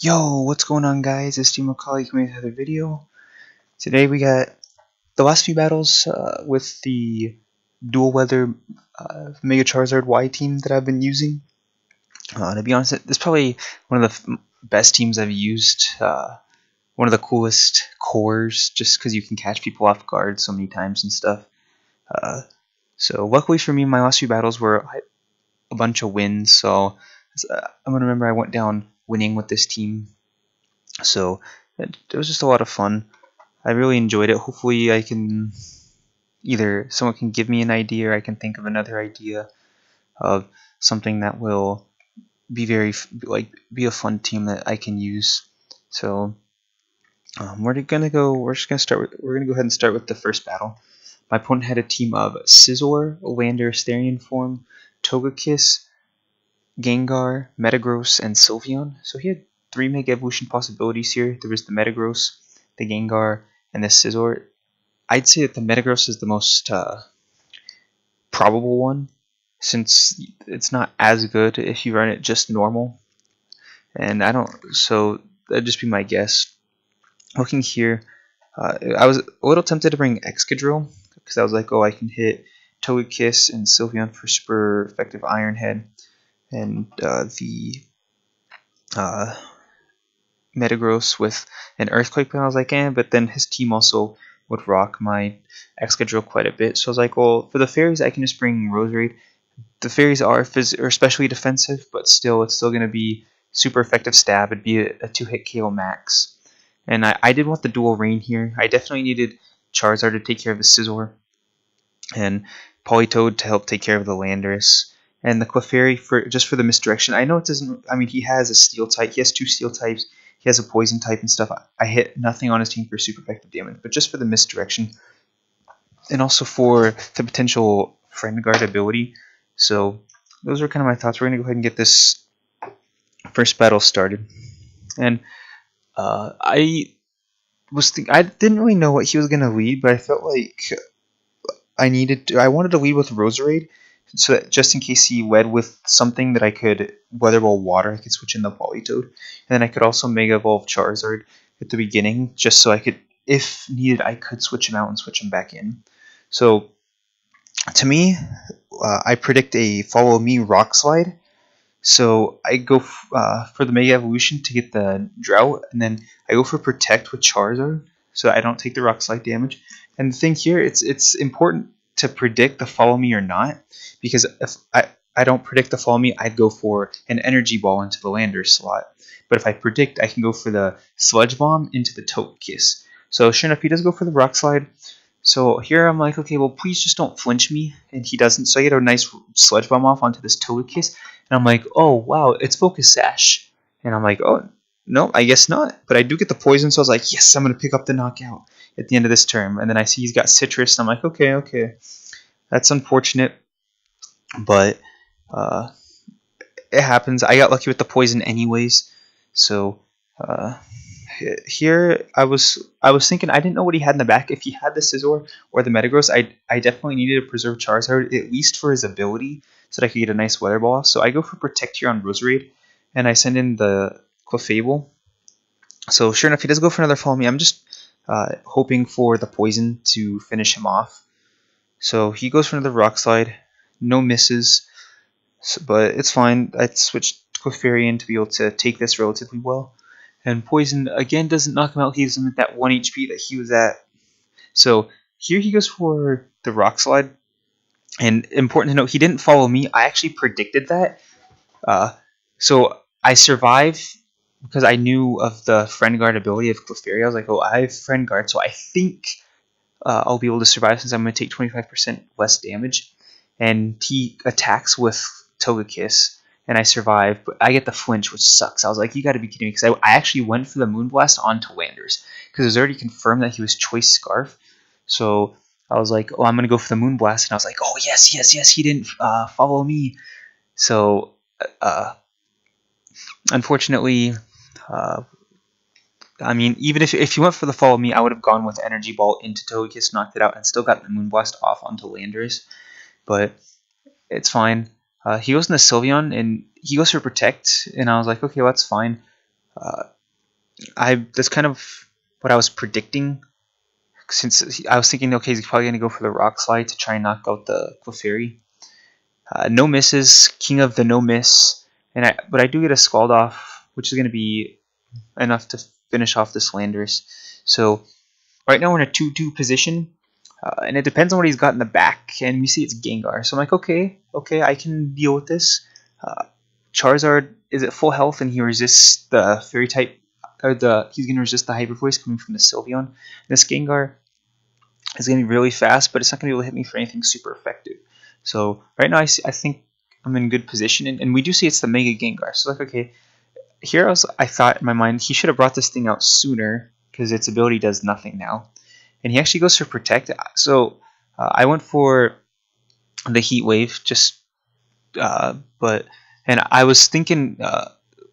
Yo, what's going on, guys? Estee McCrawly coming with another video. Today we got the last few battles with the dual weather Mega Charizard Y team that I've been using. To be honest, it's probably one of the best teams I've used. One of the coolest cores, just because you can catch people off guard so many times and stuff. So luckily for me, my last few battles were a bunch of wins. So I'm gonna remember I went down winning with this team. So it was just a lot of fun. I really enjoyed it. Hopefully I can either someone can give me an idea or I can think of another idea of something that will be be a fun team that I can use. So we're just gonna go ahead and start with the first battle. My opponent had a team of Scizor, Olander, Therian Form, Togekiss, Gengar, Metagross, and Sylveon. So he had 3 Mega Evolution possibilities here. There was the Metagross, the Gengar, and the Scizor. I'd say that the Metagross is the most probable one, since it's not as good if you run it just normal. And so that'd just be my guess. Looking here, I was a little tempted to bring Excadrill, because I was like, oh, I can hit Togekiss and Sylveon for super effective Iron Head. And the Metagross with an Earthquake, but I was like, but then his team also would rock my Excadrill quite a bit. So I was like, well, for the fairies, I can just bring Roserade. The fairies are especially defensive, but still, it's still going to be super effective stab. It'd be a 2-hit KO max. And I did want the dual rain here. I definitely needed Charizard to take care of the Scizor, and Politoed to help take care of the Landorus. And the Clefairy just for the misdirection. I know it doesn't. I mean, he has a steel type. He has 2 steel types. He has a poison type and stuff. I hit nothing on his team for super effective damage, but just for the misdirection, and also for the potential friend guard ability. So those are kind of my thoughts. We're gonna go ahead and get this first battle started. And I didn't really know what he was gonna lead, but I felt like I wanted to lead with Roserade, so that just in case he led with something that I could Weather Ball Water, I could switch in the Politoed, and then I could also Mega Evolve Charizard at the beginning, just so I could, if needed, I could switch him out and switch him back in. So to me, I predict a Follow Me Rock Slide. So I go for the Mega Evolution to get the Drought, and then I go for Protect with Charizard, so I don't take the Rock Slide damage. And the thing here, it's important to predict the Follow Me or not, because if I don't predict the Follow Me, I'd go for an Energy Ball into the Lander slot. But if I predict, I can go for the Sludge Bomb into the Togekiss. So sure enough, he does go for the Rock Slide. So here I'm like, okay, well, please just don't flinch me. And he doesn't. So I get a nice Sludge Bomb off onto this Togekiss. And I'm like, oh, wow, it's Focus Sash. And I'm like, oh, no, I guess not. But I do get the poison, so I was like, yes, I'm going to pick up the knockout at the end of this term. And then I see he's got Citrus, and I'm like, okay. That's unfortunate. But it happens. I got lucky with the poison anyways. So here I was thinking, I didn't know what he had in the back. If he had the Scizor or the Metagross, I definitely needed to preserve Charizard, at least for his ability, so that I could get a nice Weather Ball. So I go for Protect here on Roserade, and I send in the Clefable. So sure enough, he does go for another Follow Me. I'm just hoping for the poison to finish him off. So he goes for another Rock Slide. No misses, but it's fine. I switched Clefairy in to be able to take this relatively well. And poison again doesn't knock him out. He leaves him at that 1 HP that he was at. So here he goes for the Rock Slide. And important to note, he didn't follow me. I actually predicted that. So I survived because I knew of the Friend Guard ability of Clefairy. I was like, oh, I have Friend Guard, so I think I'll be able to survive since I'm going to take 25% less damage. And he attacks with Togekiss, and I survive, but I get the flinch, which sucks. I was like, you got to be kidding me, because I actually went for the Moonblast onto Landers, because it was already confirmed that he was Choice Scarf. So I was like, oh, I'm going to go for the Moonblast, and I was like, oh, yes, he didn't follow me. So unfortunately, I mean, even if he went for the Follow Me, I would have gone with Energy Ball into Togekiss, knocked it out, and still got the Moonblast off onto Landers. But it's fine. He goes into Sylveon, and he goes for Protect, and I was like, okay, well, that's fine. Uh, that's kind of what I was predicting. Since I was thinking, okay, he's probably going to go for the Rock Slide to try and knock out the Clefairy. No misses, king of the no miss, but I do get a Scald off, which is going to be enough to finish off the Landorus. So right now we're in a 2-2 position, and it depends on what he's got in the back, and we see it's Gengar. So I'm like, okay, I can deal with this. Charizard is at full health, and he resists the Fairy type, or he's going to resist the Hyper Voice coming from the Sylveon. This Gengar is going to be really fast, but it's not going to be able to hit me for anything super effective. So right now I think I'm in good position, and we do see it's the Mega Gengar. So like, okay, here I thought in my mind he should have brought this thing out sooner because its ability does nothing now, and he actually goes for Protect. So I went for the Heat Wave, and I was thinking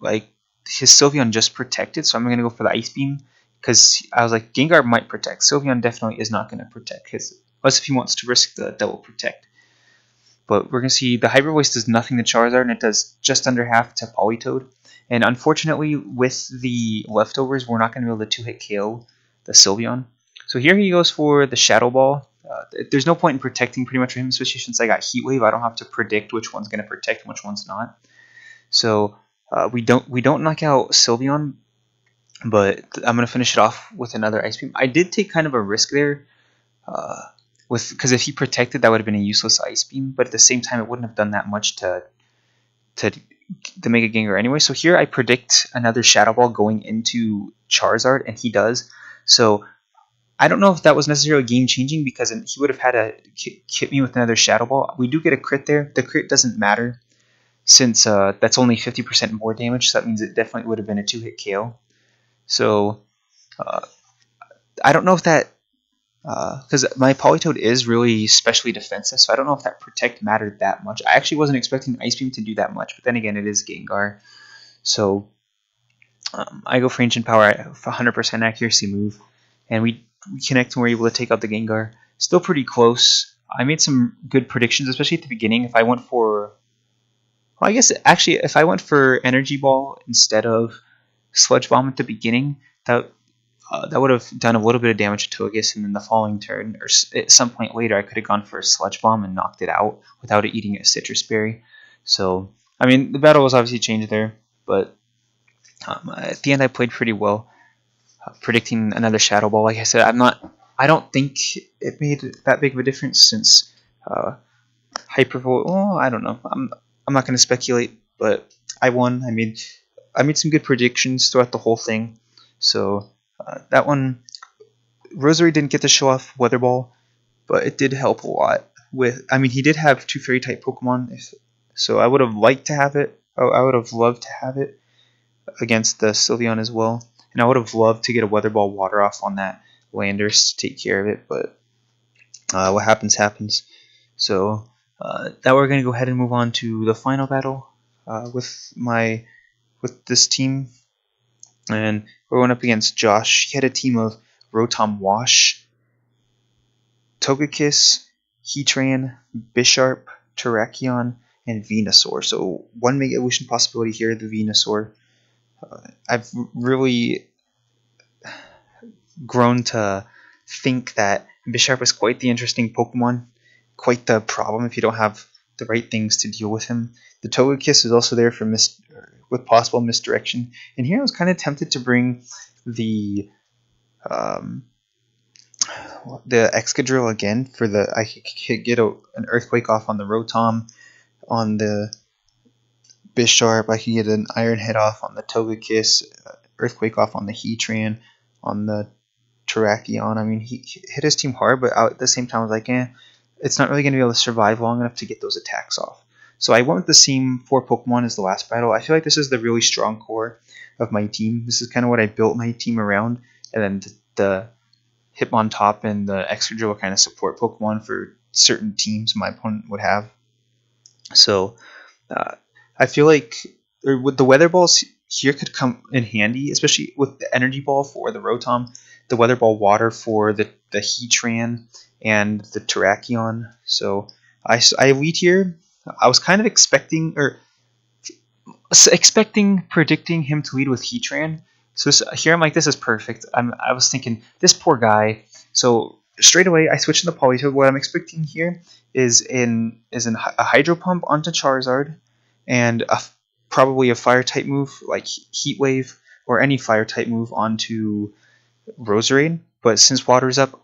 like his Sylveon just protected, so I'm going to go for the Ice Beam because I was like, Gengar might protect. Sylveon definitely is not going to protect unless if he wants to risk the double protect. But we're going to see the Hyper Voice does nothing to Charizard, and it does just under half to Politoed. And unfortunately, with the leftovers, we're not going to be able to 2-hit KO the Sylveon. So here he goes for the Shadow Ball. There's no point in protecting pretty much for him, especially since I got Heat Wave. I don't have to predict which one's going to protect and which one's not. So we don't knock out Sylveon, but I'm going to finish it off with another Ice Beam. I did take kind of a risk there. Because if he protected, that would have been a useless Ice Beam, but at the same time, it wouldn't have done that much to the Mega Gengar anyway. So here I predict another Shadow Ball going into Charizard, and he does. So I don't know if that was necessarily game-changing because he would have had to hit me with another Shadow Ball. We do get a crit there. The crit doesn't matter since that's only 50% more damage, so that means it definitely would have been a 2-hit KO. So I don't know if that... because my Politoed is really specially defensive, so I don't know if that Protect mattered that much. I actually wasn't expecting Ice Beam to do that much, but then again, it is Gengar. So I go for Ancient Power for 100% accuracy move, and we connect and we're able to take out the Gengar. Still pretty close. I made some good predictions, especially at the beginning. If I went for... Well, I guess, actually, if I went for Energy Ball instead of Sludge Bomb at the beginning, that would have done a little bit of damage to Togekiss, and then the following turn, or at some point later, I could have gone for a Sludge Bomb and knocked it out without it eating a Citrus Berry. So, I mean, the battle was obviously changed there, but at the end, I played pretty well, predicting another Shadow Ball. Like I said, I don't think it made that big of a difference since Hyper Voice. Oh, I don't know. I'm not going to speculate, but I won. I made some good predictions throughout the whole thing. So that one, Rosary didn't get to show off Weather Ball, but it did help a lot. He did have 2 Fairy type Pokemon, so I would have liked to have it. I would have loved to have it against the Sylveon as well, and I would have loved to get a Weather Ball Water Off on that Landorus to take care of it. But what happens. So now we're going to go ahead and move on to the final battle with this team. And we're going up against Josh. He had a team of Rotom Wash, Togekiss, Heatran, Bisharp, Terrakion, and Venusaur. So one Mega Evolution possibility here, the Venusaur. I've really grown to think that Bisharp is quite the interesting Pokemon, quite the problem if you don't have the right things to deal with him. The Togekiss is also there for with possible misdirection. And here I was kind of tempted to bring the Excadrill again for I could get an Earthquake off on the Rotom, on the Bisharp. I could get an Iron Head off on the Togekiss, Earthquake off on the Heatran, on the Terrakion. I mean, he hit his team hard, but at the same time I was like, it's not really going to be able to survive long enough to get those attacks off. So I went with the same 4 Pokemon as the last battle. I feel like this is the really strong core of my team. This is kind of what I built my team around. And then the Hitmontop and the Excadrill are kind of support Pokemon for certain teams my opponent would have. So I feel like with the Weather Balls here could come in handy, especially with the Energy Ball for the Rotom, the Weather Ball Water for the Heatran and the Terrakion. So I lead here. I was kind of expecting, or predicting him to lead with Heatran. So here I'm like, this is perfect. I was thinking, this poor guy. So straight away, I switch into Politoed. What I'm expecting here is a Hydro Pump onto Charizard, and probably a Fire type move like Heat Wave or any Fire type move onto Roserade. But since Water's up,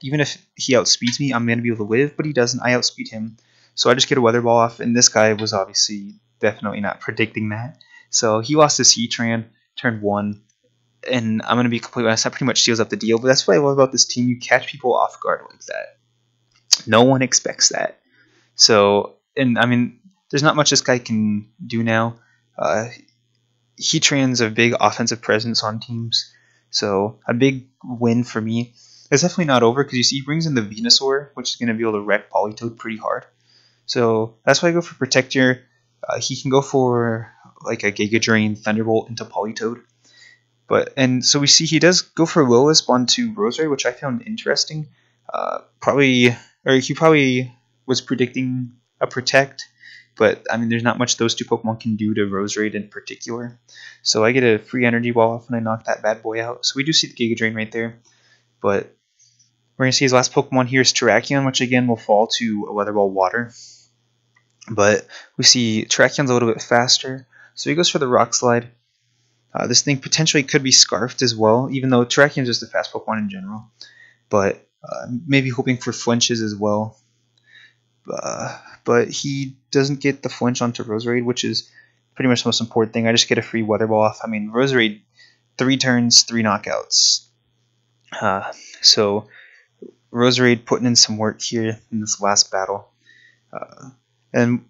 even if he outspeeds me, I'm gonna be able to live. But he doesn't. I outspeed him, so I just get a Weather Ball off. And this guy was obviously definitely not predicting that. So he lost his Heatran turn 1, and I'm going to be completely honest, that pretty much seals up the deal. But that's what I love about this team. You catch people off guard like that. No one expects that. So, and I mean, there's not much this guy can do now. Heatran's a big offensive presence on teams. So a big win for me. It's definitely not over because you see he brings in the Venusaur, which is going to be able to wreck Politoed pretty hard. So that's why I go for Protector. He can go for like a Giga Drain Thunderbolt into Politoed. And so we see he does go for Will-O-Wisp onto Roserade, which I found interesting. He probably was predicting a Protect, but I mean there's not much those two Pokemon can do to Roserade in particular. So I get a free Energy Ball off and I knock that bad boy out. So we do see the Giga Drain right there. But we're going to see his last Pokemon here is Terrakion, which again will fall to a Weather Ball Water. But we see Terrakion's a little bit faster, so he goes for the Rock Slide. This thing potentially could be Scarfed as well, even though Terrakion's just a fast Pokemon in general. But maybe hoping for flinches as well. But he doesn't get the flinch onto Roserade, which is pretty much the most important thing. I just get a free Weather Ball off. I mean, Roserade, 3 turns, 3 knockouts. So Roserade putting in some work here in this last battle. And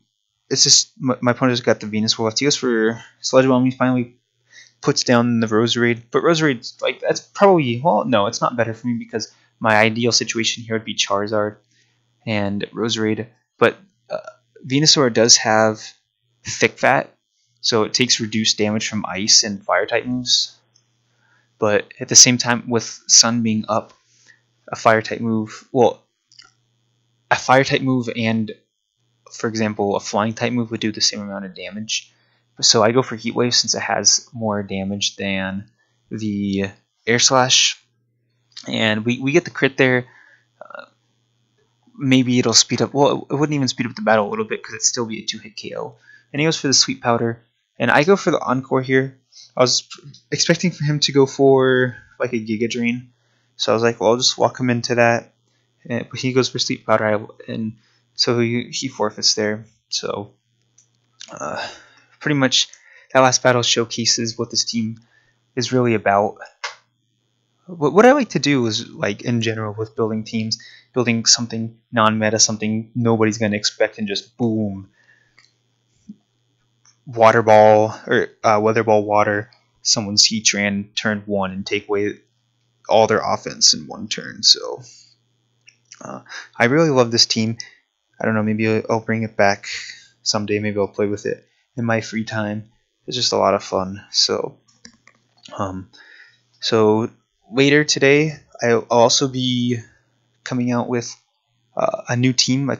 it's just, my opponent just got the Venusaur left. He goes for Sludge Bomb. He finally puts down the Roserade. But Roserade's, like, that's probably, well, no, it's not better for me because my ideal situation here would be Charizard and Roserade. But Venusaur does have Thick Fat, so it takes reduced damage from Ice and Fire-type moves. But at the same time, with Sun being up, a Fire-type move, and for example, a Flying type move would do the same amount of damage. So I go for Heat Wave since it has more damage than the Air Slash. And we get the crit there. Maybe it'll speed up. Well, it wouldn't even speed up the battle a little bit because it'd still be a 2-hit KO. And he goes for the Sweet Powder. And I go for the Encore here. I was expecting for him to go for like a Giga Drain. So I was like, well, I'll just walk him into that. But he goes for Sweet Powder. And so he forfeits there. So pretty much that last battle showcases what this team is really about. What I like to do is, like, in general with building teams, building something non-meta, something nobody's going to expect, and just boom, Water Ball or Weather Ball Water someone's Heatran turn 1 and take away all their offense in 1 turn. So I really love this team. I don't know, maybe I'll bring it back someday. Maybe I'll play with it in my free time. It's just a lot of fun. So later today, I'll also be coming out with a new team.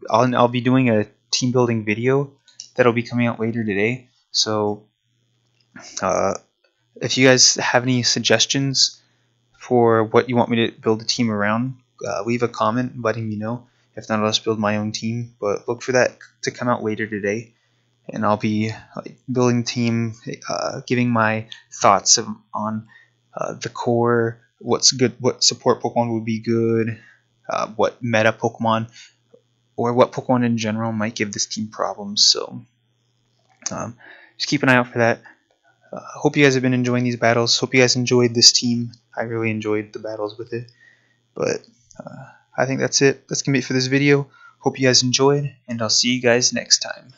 I'll be doing a team building video that'll be coming out later today. So if you guys have any suggestions for what you want me to build a team around, leave a comment letting me know. If not, I'll just build my own team. But look for that to come out later today. And I'll be building a team, giving my thoughts on the core, what's good, what support Pokemon would be good, what meta Pokemon, or what Pokemon in general might give this team problems. So just keep an eye out for that. Hope you guys have been enjoying these battles. Hope you guys enjoyed this team. I really enjoyed the battles with it. But I think that's it. That's going to be it for this video. Hope you guys enjoyed, and I'll see you guys next time.